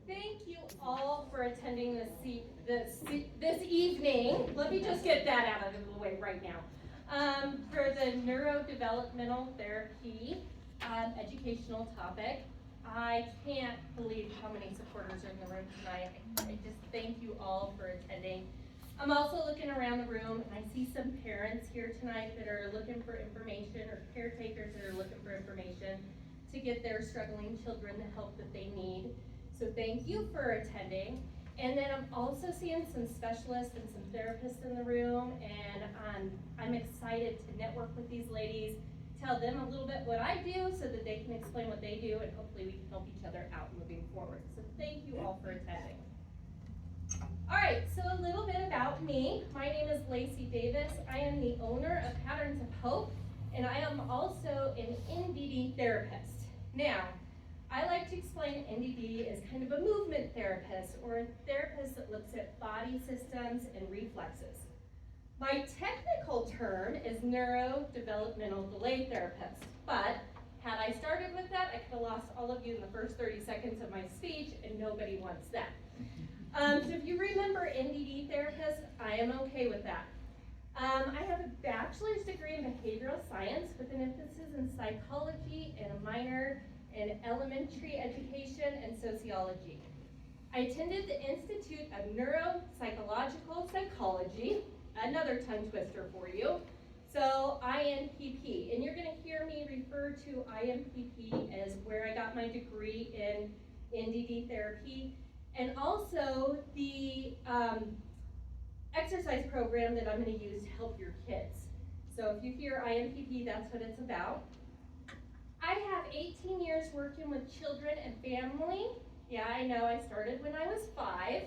Thank you all for attending this evening. Let me just get that out of the way right now. For the neurodevelopmental therapy educational topic. I can't believe how many supporters are in the room tonight. I just thank you all for attending. I'm also looking around the room and I see some parents here tonight that are looking for information, or caretakers that are looking for information to get their struggling children the help that they need. So thank you for attending. And then I'm also seeing some specialists and some therapists in the room, and I'm excited to network with these ladies, tell them a little bit what I do so that they can explain what they do, and hopefully we can help each other out moving forward. So thank you all for attending. All right, so a little bit about me. My name is Lacey Davis. I am the owner of Patterns of Hope, and I am also an NDD therapist. Now, I like to explain NDD as kind of a movement therapist, or a therapist that looks at body systems and reflexes. My technical term is neurodevelopmental delay therapist, but had I started with that, I could have lost all of you in the first 30 seconds of my speech, and nobody wants that. So if you remember NDD therapist, I am okay with that. I have a bachelor's degree in behavioral science with an emphasis in psychology and a minor in elementary education and sociology. I attended the Institute of Neuropsychological Psychology, another tongue twister for you, so INPP. And you're going to hear me refer to INPP as where I got my degree in NDD therapy, and also the exercise program that I'm going to use to help your kids. So if you hear INPP, that's what it's about. I have 18 years working with children and family. Yeah, I know, I started when I was 5.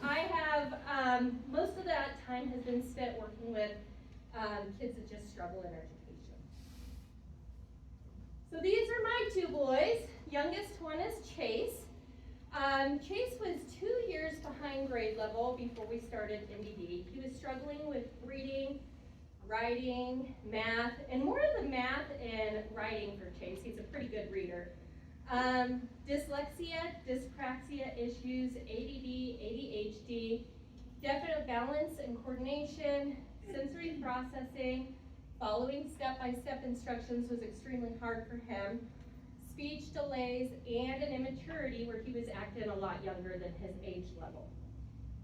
I have, most of that time has been spent working with kids that just struggle in education. So these are my 2 boys. Youngest one is Chase. Chase was 2 years behind grade level before we started NDD. He was struggling with reading, writing, math, and more of the math and writing for Chase. He's a pretty good reader. Dyslexia, dyspraxia issues, ADD, ADHD, definite balance and coordination, sensory processing, following step-by-step instructions was extremely hard for him, speech delays, and an immaturity where he was acting a lot younger than his age level.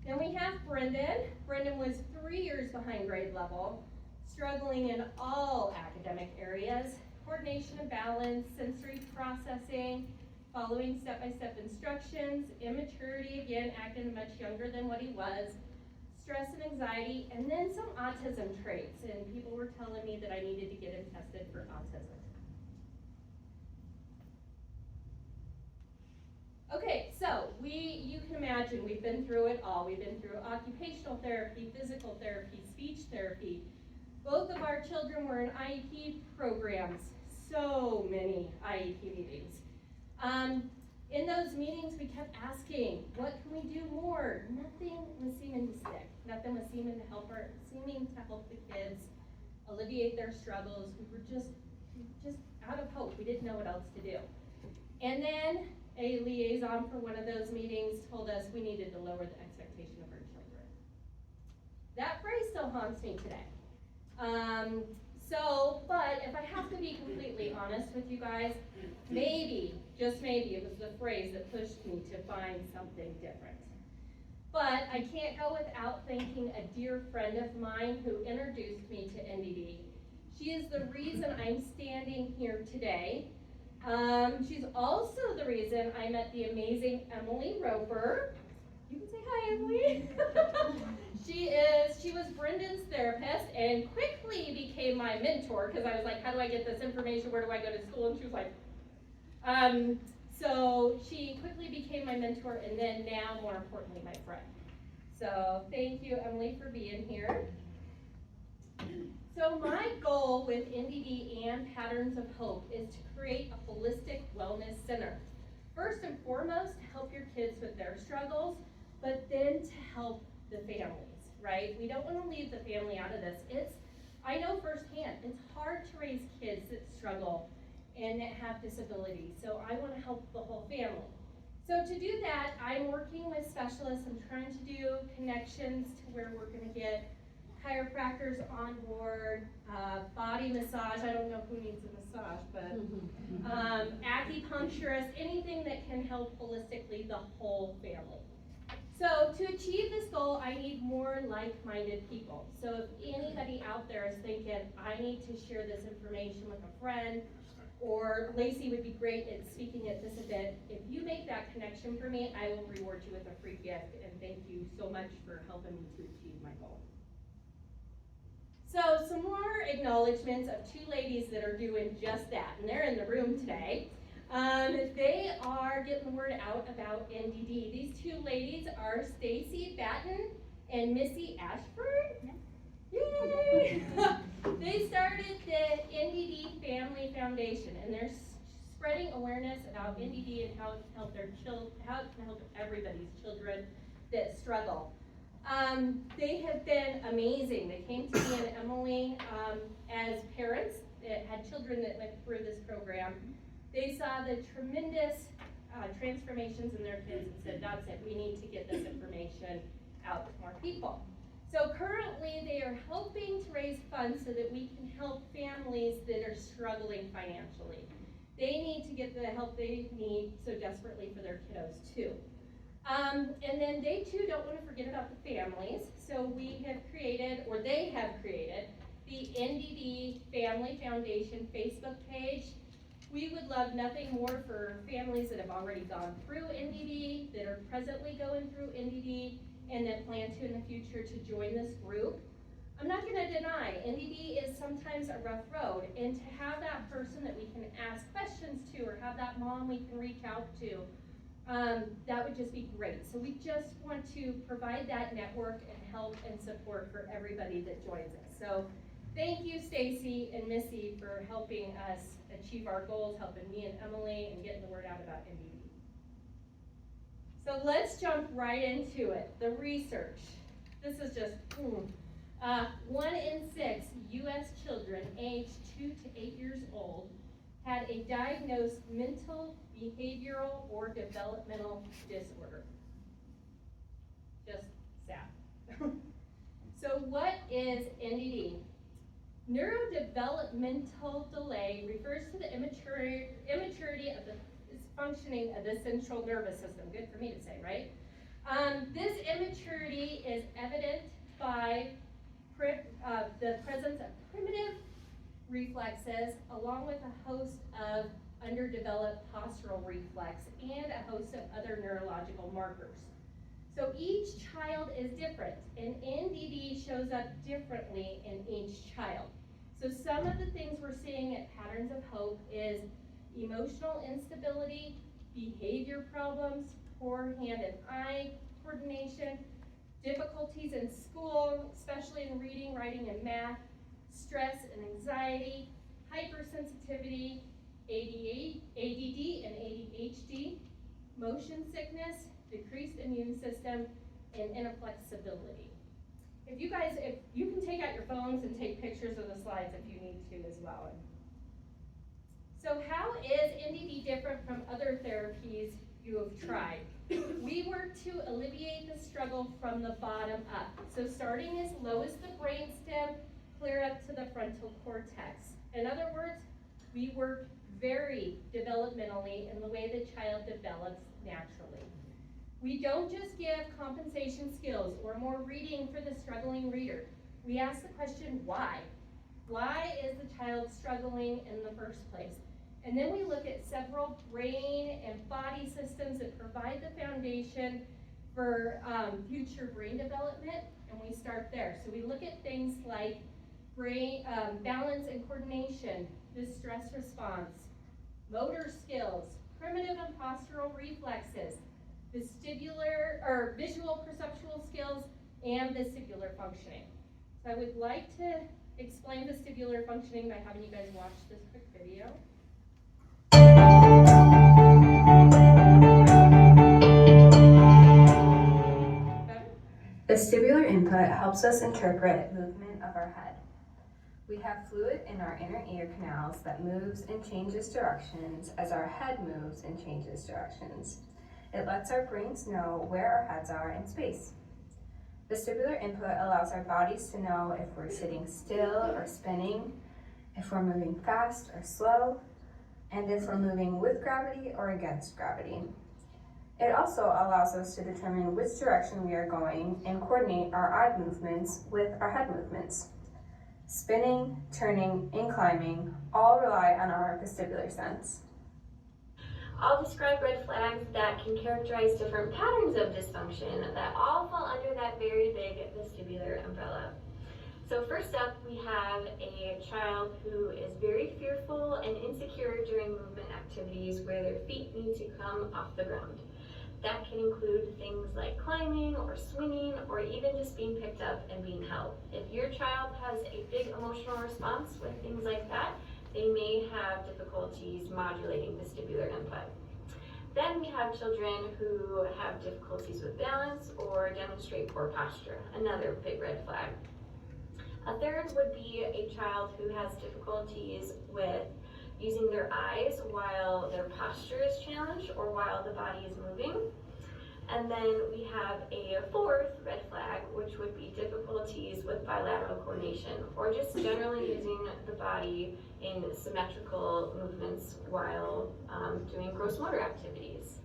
Then we have Brendan. Brendan was 3 years behind grade level, struggling in all academic areas, coordination and balance, sensory processing, following step-by-step instructions, immaturity, again, acting much younger than what he was, stress and anxiety, and then some autism traits, and people were telling me that I needed to get him tested for autism. Okay, so you can imagine we've been through it all. We've been through occupational therapy, physical therapy, speech therapy. Both of our children were in IEP programs, so many IEP meetings. In those meetings, we kept asking, what can we do more? Nothing was seeming to stick. Nothing was seeming to help the kids alleviate their struggles. We were just out of hope. We didn't know what else to do. And then a liaison for one of those meetings told us we needed to lower the expectation of our children. That phrase still haunts me today. But if I have to be completely honest with you guys, maybe, just maybe, it was the phrase that pushed me to find something different. But I can't go without thanking a dear friend of mine who introduced me to NDD. She is the reason I'm standing here today. She's also the reason I met the amazing Emily Roper. You can say hi, Emily. She was Brendan's therapist and quickly became my mentor, because I was like, how do I get this information? Where do I go to school? And she was like, so she quickly became my mentor, and then now, more importantly, my friend. So thank you, Emily, for being here. So my goal with NDD and Patterns of Hope is to create a holistic wellness center. First and foremost, to help your kids with their struggles, but then to help the families, right? We don't want to leave the family out of this. I know firsthand, it's hard to raise kids that struggle and that have disabilities, so I want to help the whole family. So to do that, I'm working with specialists. I'm trying to do connections to where we're going to get chiropractors on board, body massage. I don't know who needs a massage, but acupuncturist, anything that can help holistically the whole family. So to achieve this goal, I need more like-minded people. So if anybody out there is thinking, I need to share this information with a friend, or Lacey would be great at speaking at this event, if you make that connection for me, I will reward you with a free gift, and thank you so much for helping me to achieve my goal. So some more acknowledgments of two ladies that are doing just that, and they're in the room today. They are getting the word out about NDD. These two ladies are Stacy Batten and Missy Ashford. Yay! They started the NDD Family Foundation, and they're spreading awareness about NDD and how it can help how it can help everybody's children that struggle. They have been amazing. They came to me and Emily as parents that had children that went through this program. They saw the tremendous transformations in their kids and said, that's it, we need to get this information out to more people. So currently they are helping to raise funds so that we can help families that are struggling financially. They need to get the help they need so desperately for their kiddos too. And then they too don't want to forget about the families. So we have created, or they have created, the NDD Family Foundation Facebook page. We would love nothing more for families that have already gone through NDD, that are presently going through NDD, and that plan to in the future to join this group. I'm not going to deny, NDD is sometimes a rough road, and to have that person that we can ask questions to, or have that mom we can reach out to, that would just be great. So we just want to provide that network and help and support for everybody that joins us. So thank you, Stacy and Missy, for helping us achieve our goals, helping me and Emily, and getting the word out about NDD. So let's jump right into it. The research. This is just, 1 in 6 U.S. children aged 2 to 8 years old had a diagnosed mental, behavioral, or developmental disorder. Just sad. So what is NDD? Neurodevelopmental delay refers to the immaturity of the functioning of the central nervous system. Good for me to say, right? This immaturity is evident by the presence of primitive reflexes, along with a host of underdeveloped postural reflex and a host of other neurological markers. So each child is different, and NDD shows up differently in each child. So some of the things we're seeing at Patterns of Hope is emotional instability, behavior problems, poor hand and eye coordination, difficulties in school, especially in reading, writing, and math, stress and anxiety, hypersensitivity, ADD and ADHD, motion sickness, decreased immune system, and inflexibility. If you can take out your phones and take pictures of the slides if you need to as well. So how is NDD different from other therapies you have tried? We work to alleviate the struggle from the bottom up. So starting as low as the brainstem, clear up to the frontal cortex. In other words, we work very developmentally in the way the child develops naturally. We don't just give compensation skills or more reading for the struggling reader. We ask the question, why? Why is the child struggling in the first place? And then we look at several brain and body systems that provide the foundation for future brain development, and we start there. So we look at things like brain balance and coordination, the stress response, motor skills, primitive and postural reflexes, vestibular or visual perceptual skills, and vestibular functioning. So I would like to explain vestibular functioning by having you guys watch this quick video. Vestibular input helps us interpret movement of our head. We have fluid in our inner ear canals that moves and changes directions as our head moves and changes directions. It lets our brains know where our heads are in space. Vestibular input allows our bodies to know if we're sitting still or spinning, if we're moving fast or slow, and if we're moving with gravity or against gravity. It also allows us to determine which direction we are going and coordinate our eye movements with our head movements. Spinning, turning, and climbing all rely on our vestibular sense. I'll describe red flags that can characterize different patterns of dysfunction that all fall under that very big vestibular umbrella. So first up, we have a child who is very fearful and insecure during movement activities where their feet need to come off the ground. That can include things like climbing or swinging or even just being picked up and being held. If your child has a big emotional response with things like that, they may have difficulties modulating vestibular input. Then we have children who have difficulties with balance or demonstrate poor posture, another big red flag. A third would be a child who has difficulties with using their eyes while their posture is challenged or while the body is moving. And then we have a fourth red flag, which would be difficulties with bilateral coordination or just generally using the body in symmetrical movements while doing gross motor activities.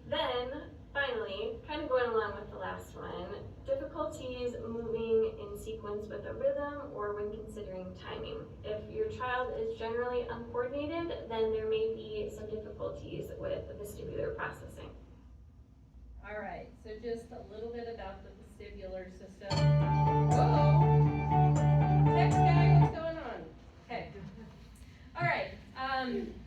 Then, finally, kind of going along with the last one, difficulties moving in sequence with a rhythm or when considering timing. If your child is generally uncoordinated, then there may be some difficulties with vestibular processing. All right, so just a little bit about the vestibular system. Whoa! Tech guy, what's going on? Okay. All right,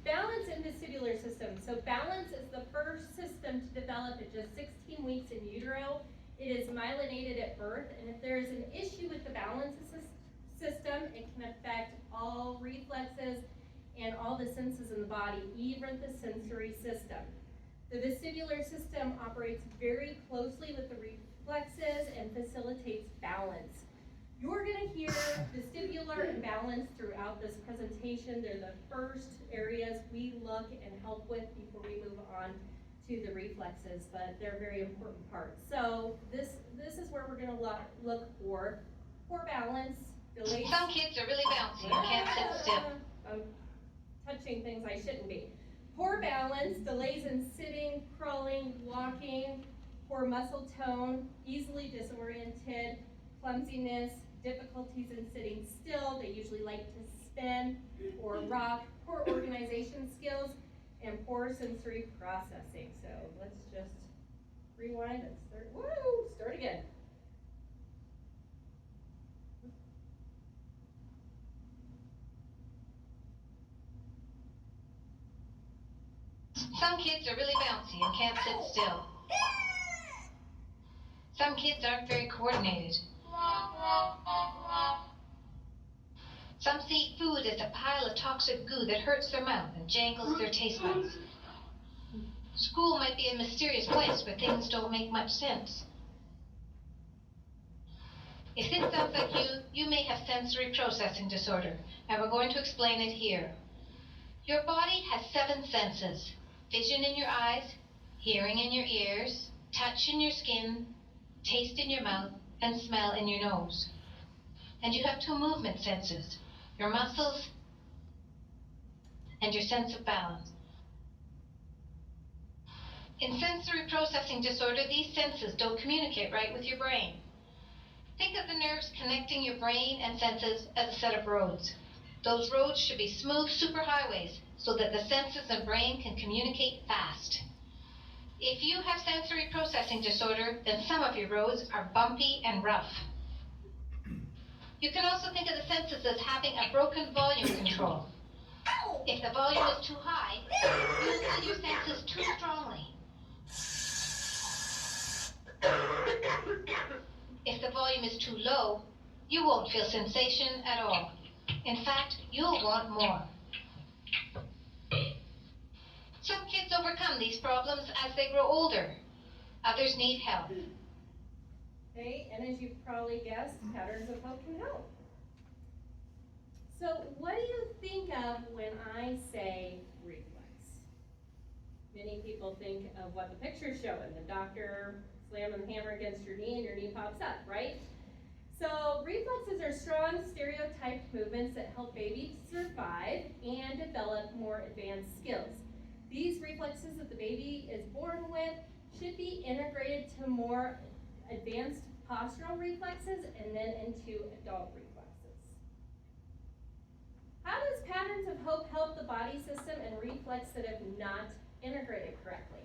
balance and vestibular system. So balance is the first system to develop at just 16 weeks in utero. It is myelinated at birth, and if there is an issue with the balance system, it can affect all reflexes and all the senses in the body, even the sensory system. The vestibular system operates very closely with the reflexes and facilitates balance. You're going to hear vestibular and balance throughout this presentation. They're the first areas we look and help with before we move on to the reflexes, but they're very important parts. So this is where we're going to look for poor balance, delays. Some kids are really bouncy and can't sit still. I'm touching things I shouldn't be. Poor balance, delays in sitting, crawling, walking, poor muscle tone, easily disoriented, clumsiness, difficulties in sitting still. They usually like to spin or rock, poor organization skills, and poor sensory processing. So let's just rewind and start again. Some kids are really bouncy and can't sit still. Some kids aren't very coordinated. Some see food as a pile of toxic goo that hurts their mouth and jangles their taste buds. School might be a mysterious place where things don't make much sense. If this sounds like you may have sensory processing disorder, and we're going to explain it here. Your body has 7 senses: vision in your eyes, hearing in your ears, touch in your skin, taste in your mouth, and smell in your nose. And you have 2 movement senses: your muscles and your sense of balance. In sensory processing disorder, these senses don't communicate right with your brain. Think of the nerves connecting your brain and senses as a set of roads. Those roads should be smooth superhighways so that the senses and brain can communicate fast. If you have sensory processing disorder, then some of your roads are bumpy and rough. You can also think of the senses as having a broken volume control. If the volume is too high, you'll feel your senses too strongly. If the volume is too low, you won't feel sensation at all. In fact, you'll want more. Some kids overcome these problems as they grow older. Others need help. Okay, and as you've probably guessed, patterns of help can help. So what do you think of when I say reflex? Many people think of what the picture's showing, the doctor slamming the hammer against your knee and your knee pops up, right? So reflexes are strong stereotyped movements that help babies survive and develop more advanced skills. These reflexes that the baby is born with should be integrated to more advanced postural reflexes and then into adult reflexes. How does patterns of hope help the body system and reflex that have not integrated correctly?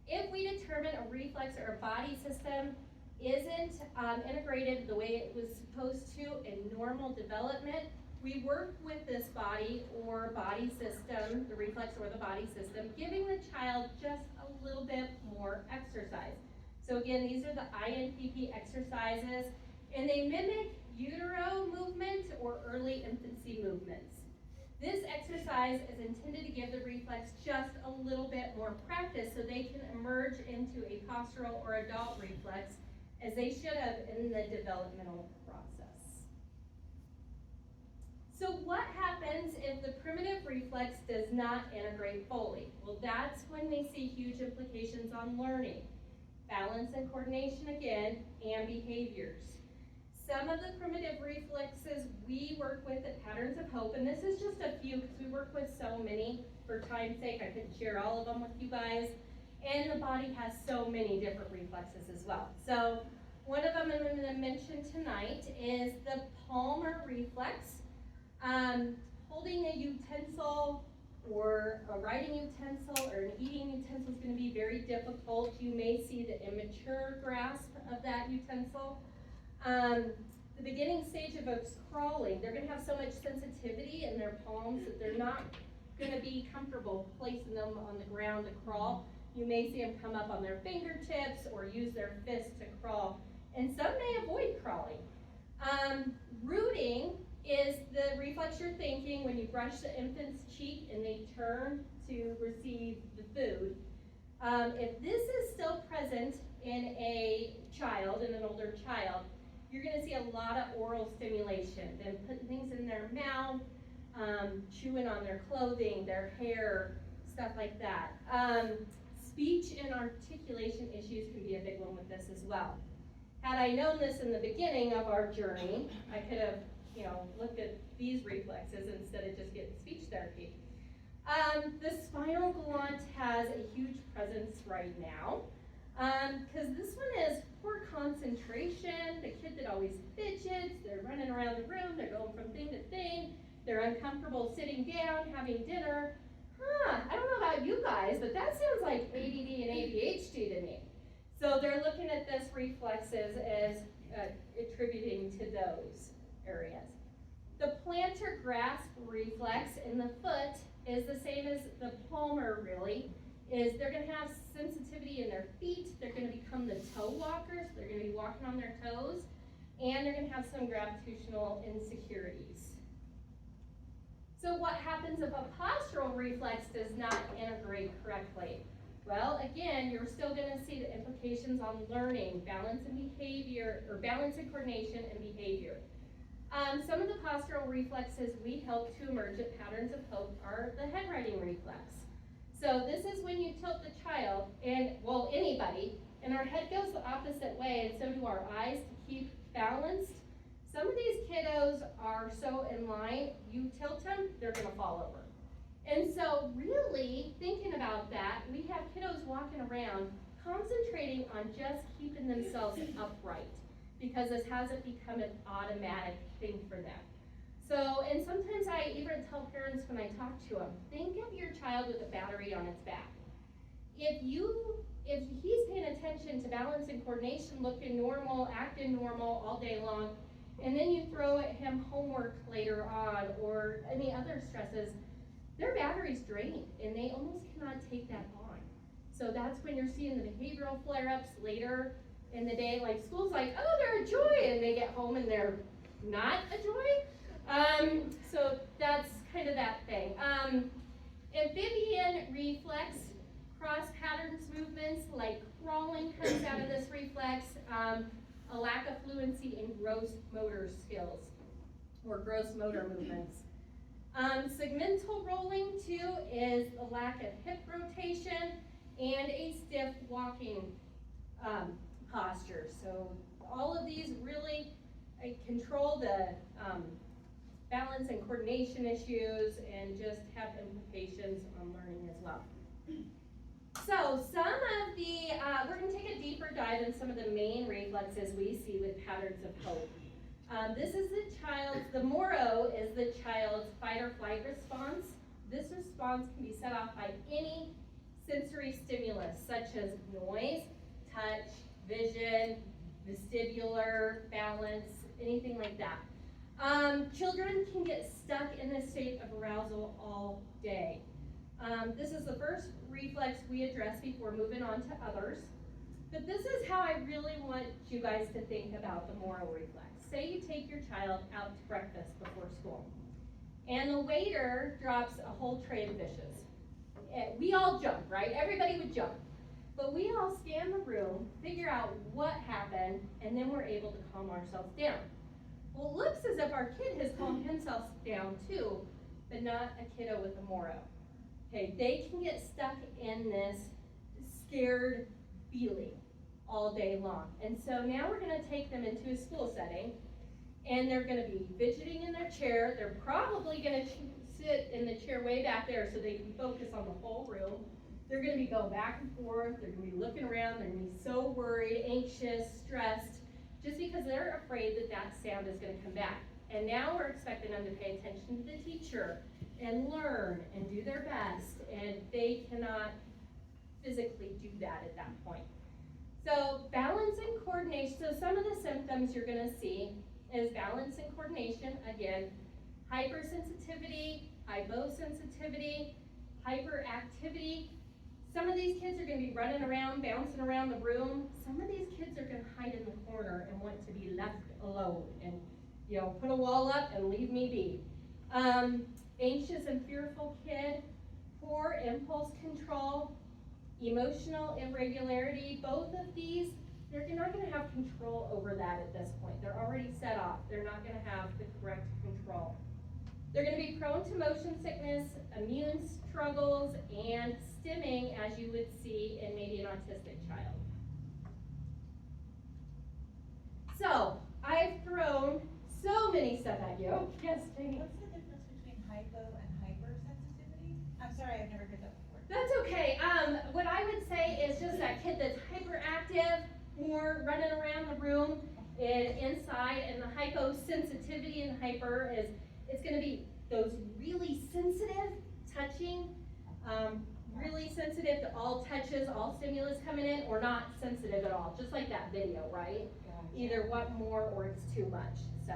If we determine a reflex or a body system isn't integrated the way it was supposed to in normal development, we work with this body or body system, the reflex or the body system, giving the child just a little bit more exercise. So again, these are the INPP exercises, and they mimic utero movement or early infancy movements. This exercise is intended to give the reflex just a little bit more practice so they can emerge into a postural or adult reflex as they should have in the developmental process. So what happens if the primitive reflex does not integrate fully? Well, that's when we see huge implications on learning, balance and coordination again, and behaviors. Some of the primitive reflexes we work with at Patterns of Hope, and this is just a few because we work with so many. For time's sake, I couldn't share all of them with you guys. And the body has so many different reflexes as well. So one of them I'm going to mention tonight is the palmar reflex. Holding a utensil or a writing utensil or an eating utensil is going to be very difficult. You may see the immature grasp of that utensil. The beginning stage of us crawling, they're going to have so much sensitivity in their palms that they're not going to be comfortable placing them on the ground to crawl. You may see them come up on their fingertips or use their fists to crawl, and some may avoid crawling. Rooting is the reflex you're thinking when you brush the infant's cheek and they turn to receive the food. If this is still present in a child, in an older child, you're going to see a lot of oral stimulation, them putting things in their mouth, chewing on their clothing, their hair, stuff like that. Speech and articulation issues can be a big one with this as well. Had I known this in the beginning of our journey, I could have, looked at these reflexes instead of just getting speech therapy. The spinal gland has a huge presence right now, because this one is poor concentration, the kid that always fidgets, they're running around the room, they're going from thing to thing, they're uncomfortable sitting down, having dinner. I don't know about you guys, but that sounds like ADD and ADHD to me. So they're looking at this reflexes as attributing to those areas. The plantar grasp reflex in the foot is the same as the palmar, really, is they're going to have sensitivity in their feet, they're going to become the toe walkers, they're going to be walking on their toes, and they're going to have some gravitational insecurities. So what happens if a postural reflex does not integrate correctly? Well, again, you're still going to see the implications on learning, balance and behavior, or balance and coordination and behavior. Some of the postural reflexes we help to emerge at Patterns of Hope are the head writing reflex. So this is when you tilt the child, and well, anybody, and our head goes the opposite way, and so do our eyes to keep balanced. Some of these kiddos are so in line, you tilt them, they're going to fall over. And so really thinking about that, we have kiddos walking around concentrating on just keeping themselves upright because this hasn't become an automatic thing for them. So, and sometimes I even tell parents when I talk to them, think of your child with a battery on its back. If he's paying attention to balance and coordination, looking normal, acting normal all day long, and then you throw at him homework later on or any other stresses, their battery's drained and they almost cannot take that on. So that's when you're seeing the behavioral flare-ups later in the day, like school's like, oh, they're a joy, and they get home and they're not a joy. So that's kind of that thing. Amphibian reflex, cross patterns movements like crawling comes out of this reflex. A lack of fluency in gross motor skills or gross motor movements. Segmental rolling too is a lack of hip rotation and a stiff walking posture. So all of these really control the balance and coordination issues and just have implications on learning as well. So some of the, we're going to take a deeper dive in some of the main reflexes we see with patterns of hope. This is the Moro is the child's fight or flight response. This response can be set off by any sensory stimulus such as noise, touch, vision, vestibular, balance, anything like that. Children can get stuck in this state of arousal all day. This is the first reflex we address before moving on to others. But this is how I really want you guys to think about the Moro reflex. Say you take your child out to breakfast before school, and the waiter drops a whole tray of dishes. We all jump, right? Everybody would jump. But we all scan the room, figure out what happened, and then we're able to calm ourselves down. Well, it looks as if our kid has calmed himself down too, but not a kiddo with a Moro. Okay, they can get stuck in this scared feeling all day long. And so now we're going to take them into a school setting, and they're going to be fidgeting in their chair. They're probably going to sit in the chair way back there so they can focus on the whole room. They're going to be going back and forth. They're going to be looking around. They're going to be so worried, anxious, stressed, just because they're afraid that that sound is going to come back. And now we're expecting them to pay attention to the teacher and learn and do their best, and they cannot physically do that at that point. So balance and coordination. So some of the symptoms you're going to see is balance and coordination. Again, hypersensitivity, hyposensitivity, hyperactivity. Some of these kids are going to be running around, bouncing around the room. Some of these kids are going to hide in the corner and want to be left alone and, put a wall up and leave me be. Anxious and fearful kid, poor impulse control, emotional irregularity. Both of these, they're not going to have control over that at this point. They're already set off. They're not going to have the correct control. They're going to be prone to motion sickness, immune struggles, and stimming, as you would see in maybe an autistic child. So, I've thrown so many stuff at you. Yes, Jamie? What's the difference between hypo and hypersensitivity? I'm sorry, I've never heard that before. That's okay. What I would say is just that kid that's hyperactive, more running around the room and inside, and the hyposensitivity and hyper is, it's going to be those really sensitive, touching, really sensitive to all touches, all stimulus coming in, or not sensitive at all, just like that video, right? Either want more or it's too much. So,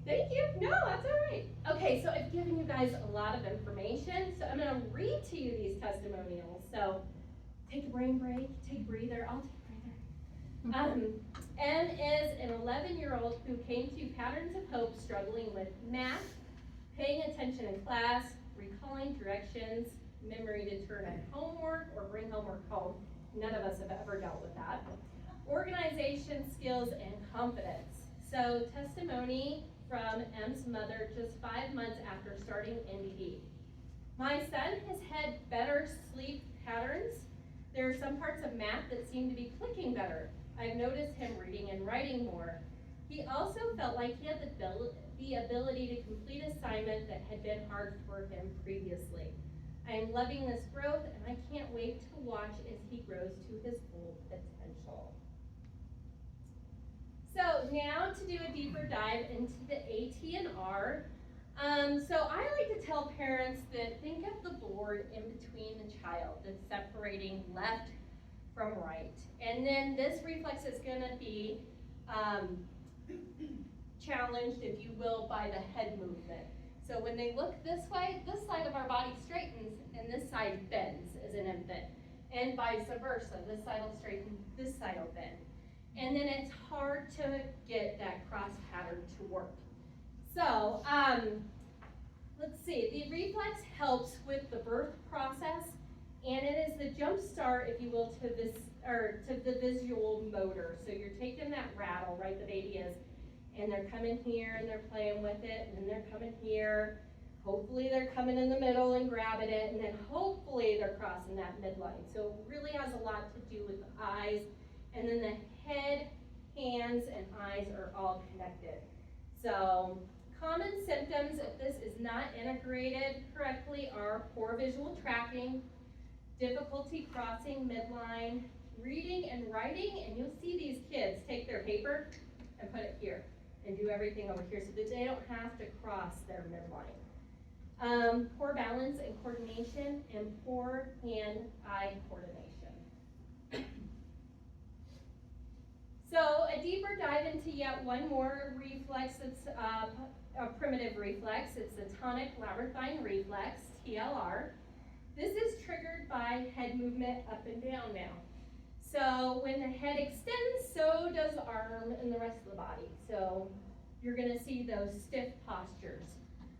thank you. No, that's all right. Okay, so I've given you guys a lot of information, so I'm going to read to you these testimonials. So, take a brain break, take a breather. I'll take a breather. M is an 11-year-old who came to Patterns of Hope struggling with math, paying attention in class, recalling directions, memory to turn in homework or bring homework home. None of us have ever dealt with that. Organization skills and confidence. So testimony from M's mother just 5 months after starting NDD. My son has had better sleep patterns. There are some parts of math that seem to be clicking better. I've noticed him reading and writing more. He also felt like he had the ability to complete assignment that had been hard for him previously. I am loving this growth, and I can't wait to watch as he grows to his full potential. So now to do a deeper dive into the AT and R. So I like to tell parents that think of the board in between the child that's separating left from right. And then this reflex is going to be challenged, if you will, by the head movement. So when they look this way, this side of our body straightens and this side bends as an infant. And vice versa, this side will straighten, this side will bend. And then it's hard to get that cross pattern to work. So let's see, the reflex helps with the birth process, and it is the jump start, if you will, to this, or to the visual motor. So you're taking that rattle, right, the baby is, and they're coming here and they're playing with it, and then they're coming here. Hopefully they're coming in the middle and grabbing it, and then hopefully they're crossing that midline. So it really has a lot to do with the eyes, and then the head, hands, and eyes are all connected. So common symptoms if this is not integrated correctly are poor visual tracking, difficulty crossing midline, reading and writing, and you'll see these kids take their paper and put it here and do everything over here so that they don't have to cross their midline. Poor balance and coordination, and poor hand-eye coordination. So a deeper dive into yet one more reflex that's a primitive reflex. It's the tonic labyrinthine reflex, TLR. This is triggered by head movement up and down now. So when the head extends, so does the arm and the rest of the body. So you're going to see those stiff postures.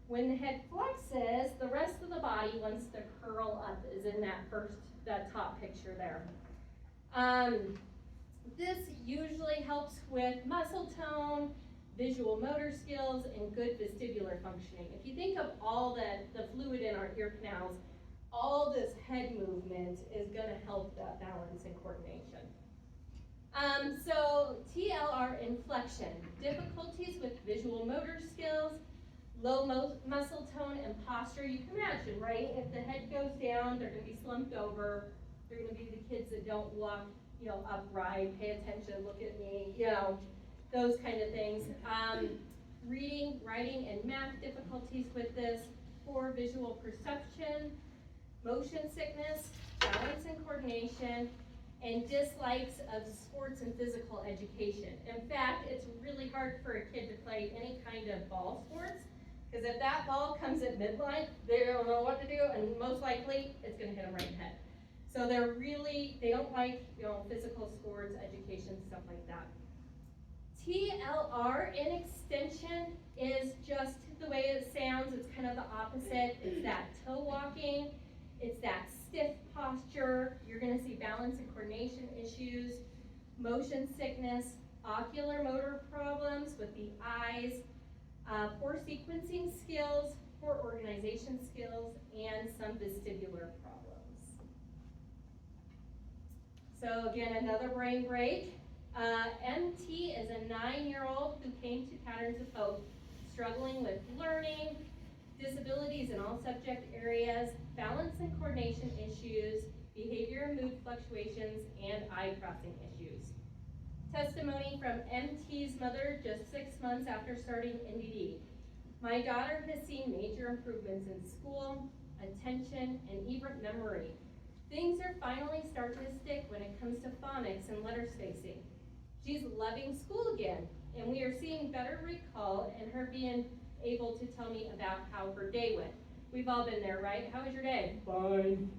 When the head flexes, the rest of the body wants to curl up, is in that top picture there. This usually helps with muscle tone, visual motor skills, and good vestibular functioning. If you think of all the fluid in our ear canals, all this head movement is going to help that balance and coordination. So TLR inflection, difficulties with visual motor skills, low muscle tone and posture. You can imagine, right? If the head goes down, they're going to be slumped over. They're going to be the kids that don't walk, upright, pay attention, look at me, those kind of things. Reading, writing, and math difficulties with this, poor visual perception, motion sickness, balance and coordination, and dislikes of sports and physical education. In fact, it's really hard for a kid to play any kind of ball sports, because if that ball comes at midline, they don't know what to do, and most likely, it's going to hit them right in the head. So they don't like, physical sports, education, stuff like that. TLR in extension is just the way it sounds. It's kind of the opposite. It's that toe walking. It's that stiff posture. You're going to see balance and coordination issues, motion sickness, ocular motor problems with the eyes, poor sequencing skills, poor organization skills, and some vestibular problems. So again, another brain break. MT is a 9-year-old who came to Patterns of Hope struggling with learning, disabilities in all subject areas, balance and coordination issues, behavior and mood fluctuations, and eye crossing issues. Testimony from MT's mother just 6 months after starting NDD. My daughter has seen major improvements in school, attention, and even memory. Things are finally starting to stick when it comes to phonics and letter spacing. She's loving school again, and we are seeing better recall and her being able to tell me about how her day went. We've all been there, right? How was your day? Fine.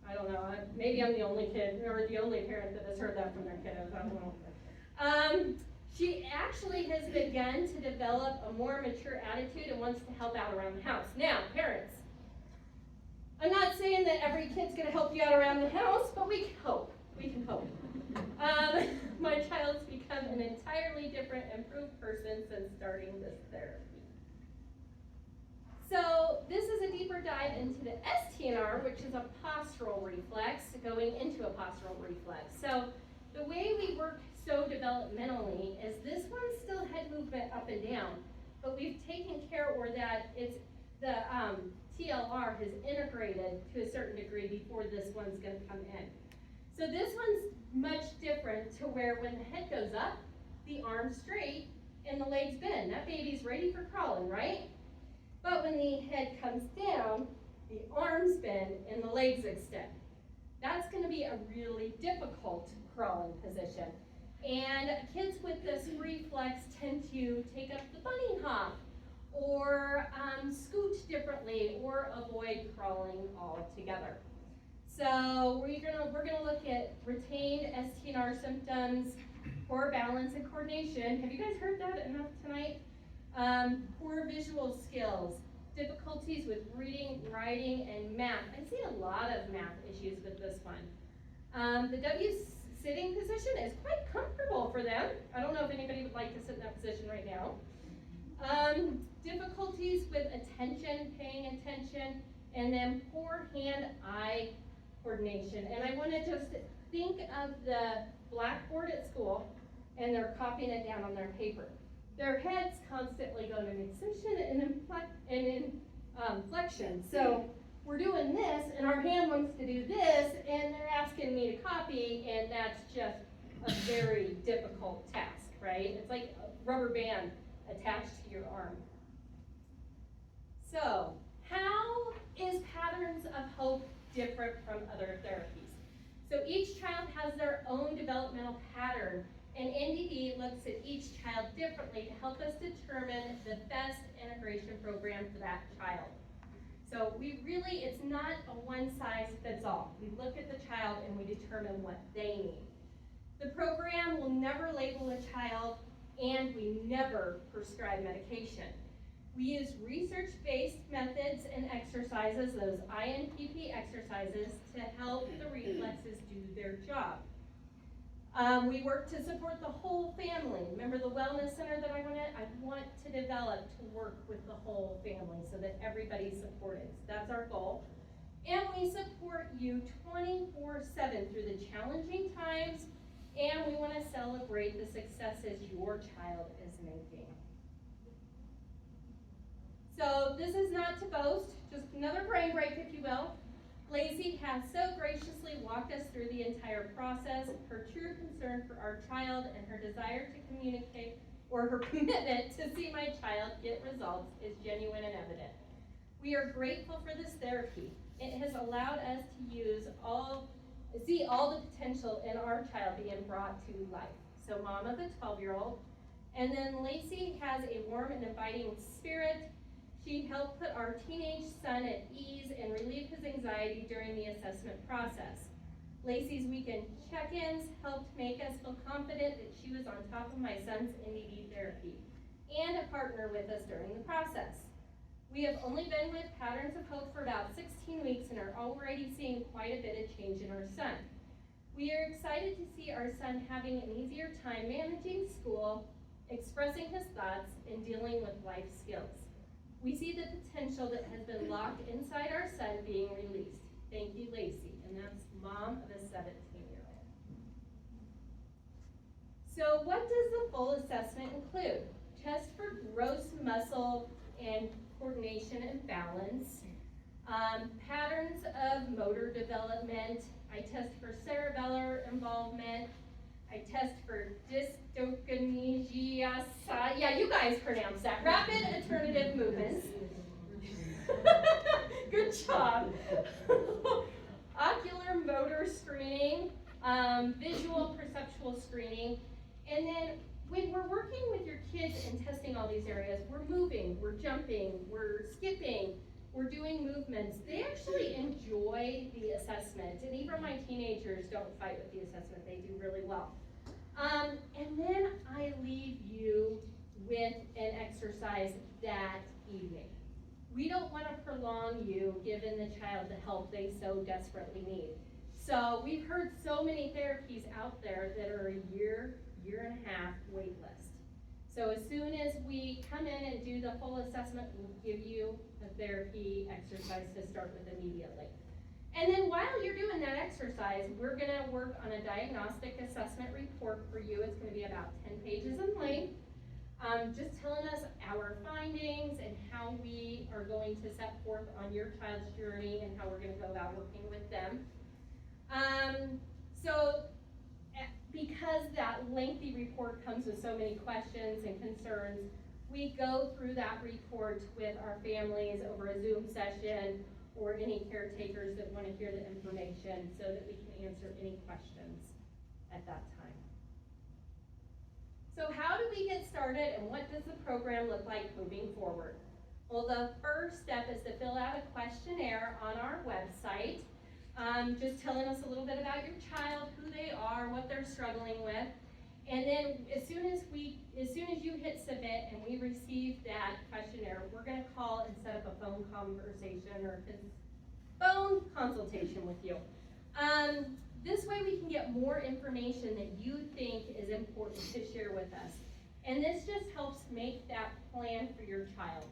I don't know. Maybe I'm the only kid or the only parent that has heard that from their kiddos. I don't know. She actually has begun to develop a more mature attitude and wants to help out around the house. Now, parents, I'm not saying that every kid's going to help you out around the house, but we can hope. We can hope. My child's become an entirely different, improved person since starting this therapy. So this is a deeper dive into the STNR, which is a postural reflex, going into a postural reflex. So the way we work so developmentally is this one's still head movement up and down, but we've taken care where that it's the TLR has integrated to a certain degree before this one's going to come in. So this one's much different to where when the head goes up, the arm's straight and the legs bend. That baby's ready for crawling, right? But when the head comes down, the arms bend and the legs extend. That's going to be a really difficult crawling position. And kids with this reflex tend to take up the bunny hop or scoot differently or avoid crawling altogether. So we're gonna look at retained STNR symptoms, poor balance and coordination. Have you guys heard that enough tonight? Poor visual skills, difficulties with reading, writing, and math. I see a lot of math issues with this one. The W sitting position is quite comfortable for them. I don't know if anybody would like to sit in that position right now. Difficulties with attention, paying attention, and then poor hand-eye coordination. And I want to just think of the blackboard at school, and they're copying it down on their paper. Their head's constantly going in extension and flexion. So we're doing this, and our hand wants to do this, and they're asking me to copy, and that's just a very difficult task, right? It's like a rubber band attached to your arm. So, how is Patterns of Hope different from other therapies? So each child has their own developmental pattern, and NDD looks at each child differently to help us determine the best integration program for that child. So it's not a one size fits all. We look at the child and we determine what they need. The program will never label a child, and we never prescribe medication. We use research-based methods and exercises, those INPP exercises, to help the reflexes do their job. We work to support the whole family. Remember the wellness center that I want to develop to work with the whole family so that everybody's supported. So that's our goal. And we support you 24/7 through the challenging times, and we want to celebrate the successes your child is making. So this is not to boast, just another brain break, if you will. Lacey has so graciously walked us through the entire process. Her true concern for our child and her desire to communicate, or her commitment to see my child get results, is genuine and evident. We are grateful for this therapy. It has allowed us to see all the potential in our child being brought to life. So Mama, the 12-year-old, and then Lacey has a warm and inviting spirit. She helped put our teenage son at ease and relieve his anxiety during the assessment process. Lacey's weekend check-ins helped make us feel confident that she was on top of my son's NDD therapy and a partner with us during the process. We have only been with Patterns of Hope for about 16 weeks and are already seeing quite a bit of change in our son. We are excited to see our son having an easier time managing school, expressing his thoughts, and dealing with life skills. We see the potential that has been locked inside our son being released. Thank you, Lacey. And that's mom of a 17-year-old. So what does the full assessment include? Test for gross muscle and coordination and balance, patterns of motor development. I test for cerebellar involvement. I test for dystokinesia. Yeah, you guys pronounce that. Rapid alternative movements. Good job. Ocular motor screening, visual perceptual screening, and then when we're working with your kids and testing all these areas, we're moving, we're jumping, we're skipping, we're doing movements. They actually enjoy the assessment, and even my teenagers don't fight with the assessment. They do really well. And then I leave you with an exercise that evening. We don't want to prolong you, given the child the help they so desperately need. So we've heard so many therapies out there that are a year and a half wait list. So as soon as we come in and do the full assessment, we'll give you a therapy exercise to start with immediately. And then while you're doing that exercise, we're going to work on a diagnostic assessment report for you. It's going to be about 10 pages in length, just telling us our findings and how we are going to set forth on your child's journey and how we're going to go about working with them. Because that lengthy report comes with so many questions and concerns, we go through that report with our families over a Zoom session or any caretakers that want to hear the information so that we can answer any questions at that time. So how do we get started and what does the program look like moving forward? Well, the first step is to fill out a questionnaire on our website, just telling us a little bit about your child, who they are, what they're struggling with. And then as soon as you hit submit and we receive that questionnaire, we're going to call and set up a phone conversation or phone consultation with you. This way we can get more information that you think is important to share with us. And this just helps make that plan for your child.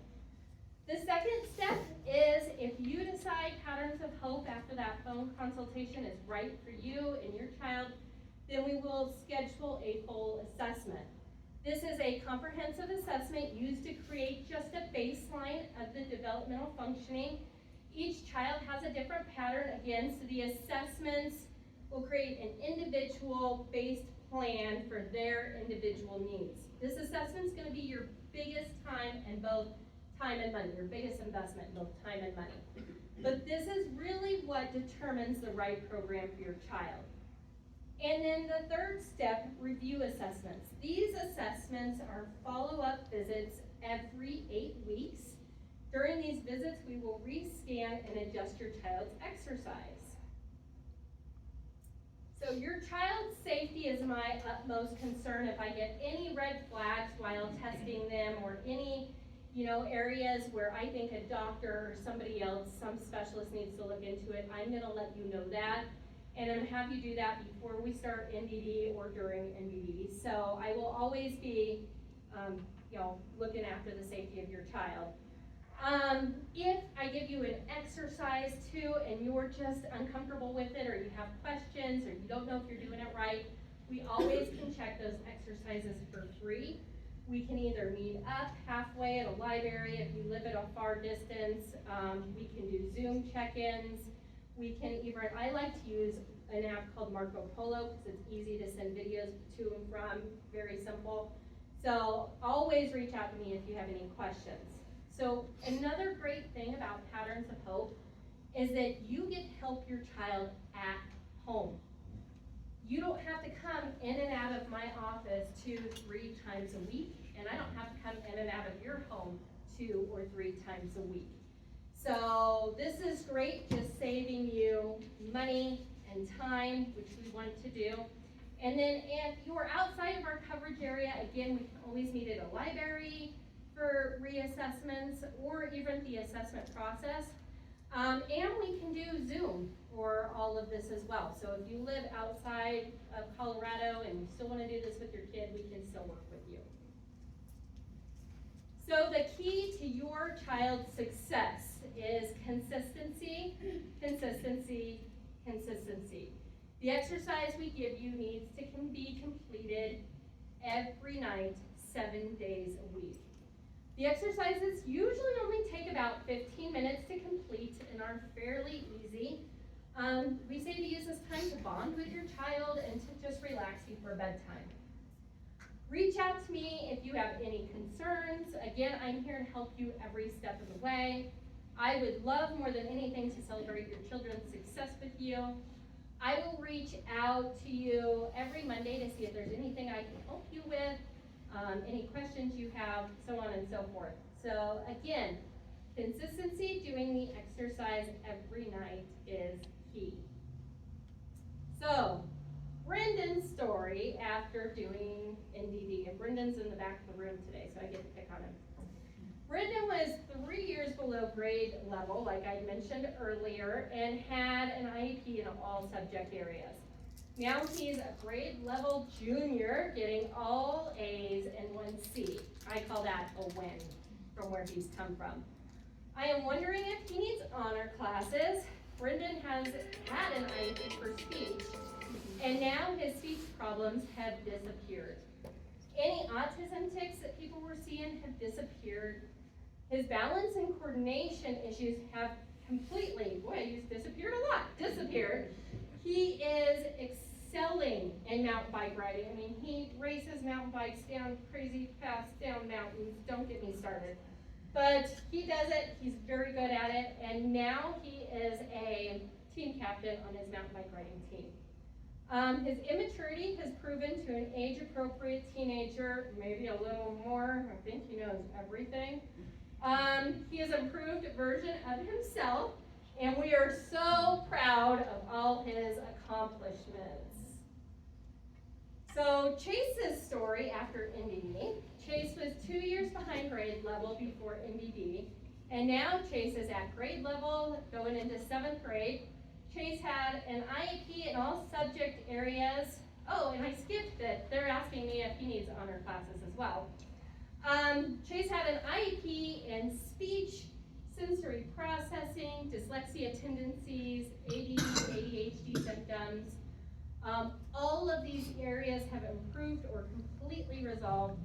The second step is if you decide Patterns of Hope after that phone consultation is right for you and your child, then we will schedule a full assessment. This is a comprehensive assessment used to create just a baseline of the developmental functioning. Each child has a different pattern again, so the assessments will create an individual-based plan for their individual needs. This assessment is going to be your biggest time and both time and money, your biggest investment in both time and money. But this is really what determines the right program for your child. And then the third step, review assessments. These assessments are follow-up visits every 8 weeks. During these visits, we will rescan and adjust your child's exercise. So your child's safety is my utmost concern. If I get any red flags while testing them or any areas where I think a doctor or somebody else, some specialist needs to look into it, I'm gonna let you know that. And I'm gonna have you do that before we start NDD or during NDD. So I will always be, looking after the safety of your child. If I give you an exercise too and you're just uncomfortable with it or you have questions or you don't know if you're doing it right, we always can check those exercises for free. We can either meet up halfway at a library if you live at a far distance. We can do Zoom check-ins. We can even, I like to use an app called Marco Polo because it's easy to send videos to and from, very simple. So always reach out to me if you have any questions. So another great thing about Patterns of Hope is that you get to help your child at home. You don't have to come in and out of my office 2-3 times a week, and I don't have to come in and out of your home 2 or 3 times a week. So this is great, just saving you money and time, which we want to do. And then if you're outside of our coverage area, again, we can always meet at a library for reassessments or even the assessment process. And we can do Zoom for all of this as well. So if you live outside of Colorado and you still want to do this with your kid, we can still work with you. So the key to your child's success is consistency, consistency, consistency. The exercise we give you needs to be completed every night, 7 days a week. The exercises usually only take about 15 minutes to complete and are fairly easy. We say to use this time to bond with your child and to just relax before bedtime. Reach out to me if you have any concerns. Again, I'm here to help you every step of the way. I would love more than anything to celebrate your children's success with you. I will reach out to you every Monday to see if there's anything I can help you with, any questions you have, so on and so forth. So again, consistency, doing the exercise every night is key. So, Brendan's story after doing NDD, and Brendan's in the back of the room today, so I get to pick on him. Brendan was 3 years below grade level, like I mentioned earlier, and had an IEP in all subject areas. Now he's a grade level junior, getting all A's and 1 C. I call that a win from where he's come from. I am wondering if he needs honor classes. Brendan has had an IEP for speech, and now his speech problems have disappeared. Any autism tics that people were seeing have disappeared. His balance and coordination issues have completely, boy, I used disappeared a lot, disappeared. He is excelling in mountain bike riding. I mean, he races mountain bikes down crazy fast down mountains. Don't get me started. But he does it, he's very good at it, and now he is a team captain on his mountain bike riding team. His immaturity has proven to an age-appropriate teenager, maybe a little more. I think he knows everything. He is an improved version of himself, and we are so proud of all his accomplishments. So Chase's story after NDD. Chase was 2 years behind grade level before NDD, and now Chase is at grade level, going into 7th grade. Chase had an IEP in all subject areas, Oh, and I skipped that they're asking me if he needs honor classes as well. Chase had an IEP in speech, sensory processing, dyslexia tendencies, ADD, ADHD symptoms. All of these areas have improved or completely resolved.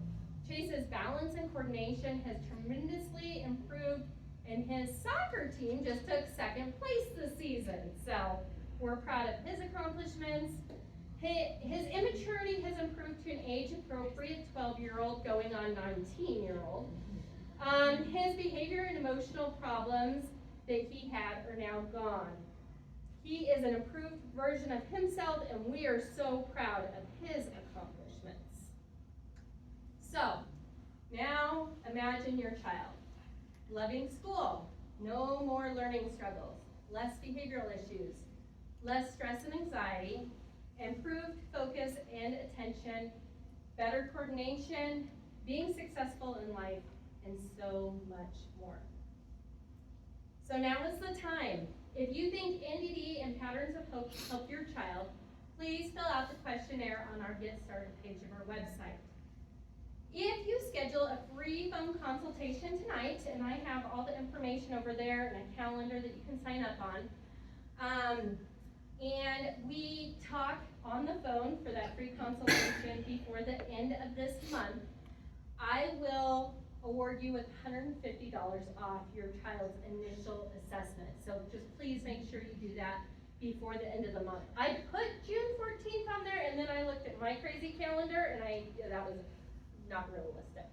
Chase's balance and coordination has tremendously improved, and his soccer team just took second place this season. So we're proud of his accomplishments. His immaturity has improved to an age-appropriate 12-year-old going on 19-year-old. His behavior and emotional problems that he had are now gone. He is an improved version of himself, and we are so proud of his accomplishments. So, now imagine your child. Loving school, no more learning struggles, less behavioral issues, less stress and anxiety, improved focus and attention, better coordination, being successful in life, and so much more. So now is the time. If you think NDD and Patterns of Hope help your child, please fill out the questionnaire on our Get Started page of our website. If you schedule a free phone consultation tonight, and I have all the information over there and a calendar that you can sign up on, and we talk on the phone for that free consultation before the end of this month, I will award you with $150 off your child's initial assessment. So just please make sure you do that before the end of the month. I put June 14th on there, and then I looked at my crazy calendar, and that was not realistic.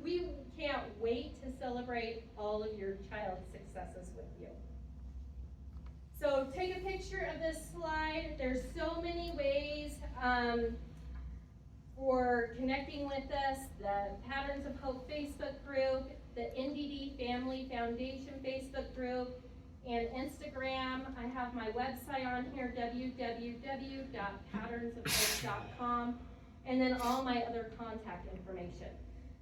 We can't wait to celebrate all of your child's successes with you. So take a picture of this slide. There's so many ways for connecting with us. The Patterns of Hope Facebook group, the NDD Family Foundation Facebook group, and Instagram. I have my website on here, www.patternsofhope.com, and then all my other contact information.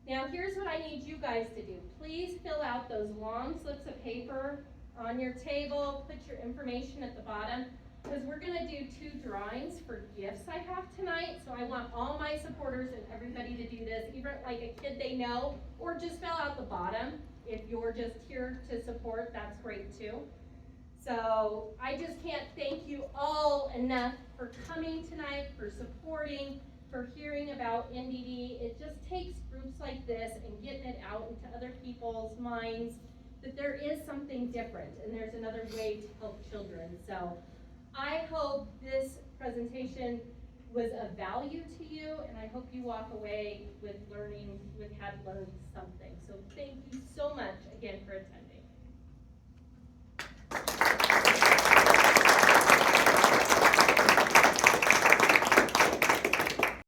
Now here's what I need you guys to do. Please fill out those long slips of paper on your table, put your information at the bottom, because we're gonna do 2 drawings for gifts I have tonight. So I want all my supporters and everybody to do this, even like a kid they know, or just fill out the bottom. If you're just here to support, that's great too. So I just can't thank you all enough for coming tonight, for supporting, for hearing about NDD. It just takes groups like this and getting it out into other people's minds that there is something different and there's another way to help children. So I hope this presentation was of value to you, and I hope you walk away with had learned something. So thank you so much again for attending.